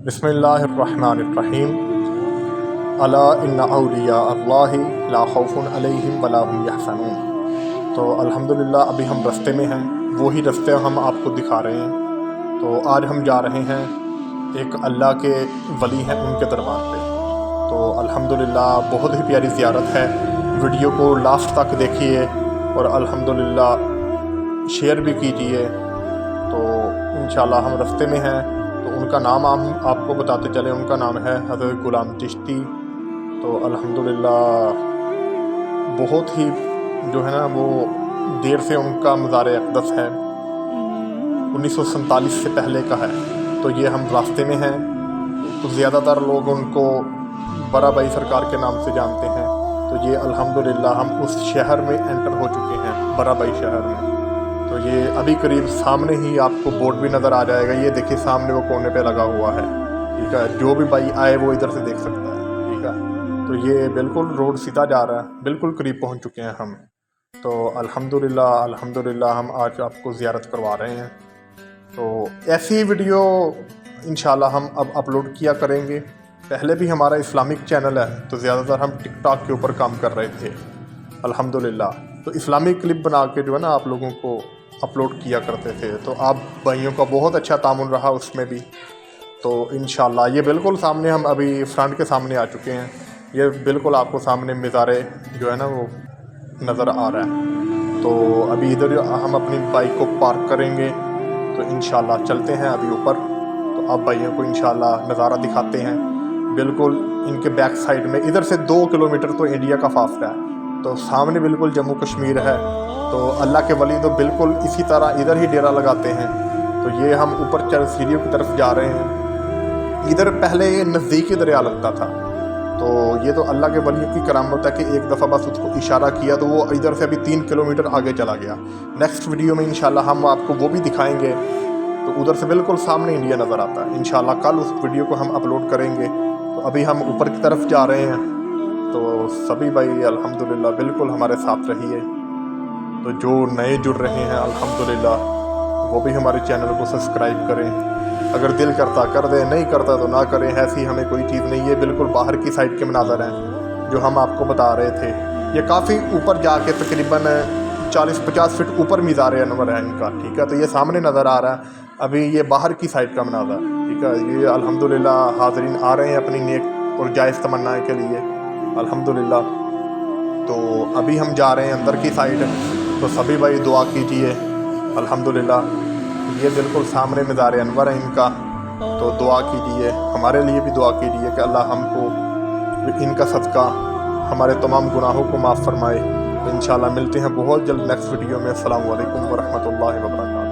बिस्मिल्लाहिर्रहमानिर्रहीम। अला इन्ना औलिया अल्लाह ला खौफुन अलैहिम वला हुम यहज़नून। तो अल्हम्दुलिल्लाह अभी हम रास्ते में हैं, वही रास्ते हम आपको दिखा रहे हैं। तो आज हम जा रहे हैं, एक अल्लाह के वली हैं उनके दरबार पे। तो अल्हम्दुलिल्लाह बहुत ही प्यारी ज़ियारत है। वीडियो को लास्ट तक देखिए और अल्हम्दुलिल्लाह शेयर भी कीजिए। तो इंशाल्लाह हम रास्ते में हैं। तो उनका नाम हम आपको बताते चले, उनका नाम है हज़रत ग़ुलाम चिश्ती। तो अल्हम्दुलिल्लाह बहुत ही जो है ना वो देर से उनका मज़ार अक़दस है, 1947 से पहले का है। तो ये हम रास्ते में हैं। तो ज़्यादातर लोग उनको बड़ा भाई सरकार के नाम से जानते हैं। तो ये अल्हम्दुलिल्लाह हम उस शहर में एंटर हो चुके हैं, बड़ा भाई शहर में। तो ये अभी करीब सामने ही आपको बोर्ड भी नज़र आ जाएगा। ये देखिए सामने वो कोने पे लगा हुआ है, ठीक है। जो भी भाई आए वो इधर से देख सकता है, ठीक है। तो ये बिल्कुल रोड सीधा जा रहा है, बिल्कुल करीब पहुंच चुके हैं हम। तो अल्हम्दुलिल्लाह हम आज आपको ज़ियारत करवा रहे हैं। तो ऐसी वीडियो इंशाल्लाह हम अब अपलोड किया करेंगे। पहले भी हमारा इस्लामिक चैनल है, तो ज़्यादातर हम टिकटॉक के ऊपर काम कर रहे थे अल्हम्दुलिल्लाह। तो इस्लामिक क्लिप बना के जो है ना आप लोगों को अपलोड किया करते थे। तो आप भाइयों का बहुत अच्छा तामुन रहा उसमें भी। तो इंशाल्लाह ये बिल्कुल सामने हम अभी फ्रंट के सामने आ चुके हैं। ये बिल्कुल आपको सामने मज़ारे जो है ना वो नज़र आ रहा है। तो अभी इधर हम अपनी बाइक को पार्क करेंगे। तो इंशाल्लाह चलते हैं अभी ऊपर। तो आप भाइयों को इंशाल्लाह नज़ारा दिखाते हैं। बिल्कुल इनके बैक साइड में इधर से 2 किलोमीटर तो इंडिया का फासला है। तो सामने बिल्कुल जम्मू कश्मीर है। तो अल्लाह के वली तो बिल्कुल इसी तरह इधर ही डेरा लगाते हैं। तो ये हम ऊपर चढ़ सीढ़ियों की तरफ जा रहे हैं। इधर पहले ये नज़दीकी दरिया लगता था। तो ये तो अल्लाह के वलियों की करामत है कि एक दफ़ा बस उसको इशारा किया तो वो इधर से अभी 3 किलोमीटर आगे चला गया। नेक्स्ट वीडियो में इंशाल्लाह हम आपको वो भी दिखाएंगे। तो उधर से बिल्कुल सामने इंडिया नज़र आता है। इंशाल्लाह कल उस वीडियो को हम अपलोड करेंगे। तो अभी हम ऊपर की तरफ जा रहे हैं। तो सभी भाई अल्हम्दुलिल्लाह बिल्कुल हमारे साथ रहिए। तो जो नए जुड़ रहे हैं अल्हम्दुलिल्लाह वो भी हमारे चैनल को सब्सक्राइब करें। अगर दिल करता कर दें, नहीं करता तो ना करें, ऐसी हमें कोई चीज़ नहीं है। बिल्कुल बाहर की साइड के मनाज़र हैं जो हम आपको बता रहे थे। ये काफ़ी ऊपर जाके तकरीबन 40-50 फीट ऊपर मज़ार अनवर है इनका, ठीक है। तो ये सामने नज़र आ रहा है अभी ये बाहर की साइड का मनाज़र, ठीक है। ये अल्हम्दुलिल्लाह हाज़रीन आ रहे हैं अपनी नेक और जायज़ तमन्नाएँ के लिए अल्हम्दुलिल्लाह। तो अभी हम जा रहे हैं अंदर की साइड। तो सभी भाई दुआ कीजिए अल्हम्दुलिल्लाह। ये बिल्कुल सामने मज़ार अनवर है इनका। तो दुआ कीजिए, हमारे लिए भी दुआ कीजिए कि अल्लाह हमको इनका सदका हमारे तमाम गुनाहों को माफ़ फरमाए। इंशाल्लाह मिलते हैं बहुत जल्द नेक्स्ट वीडियो में। अस्सलामु अलैकुम व रहमतुल्लाहि व बरकातहू।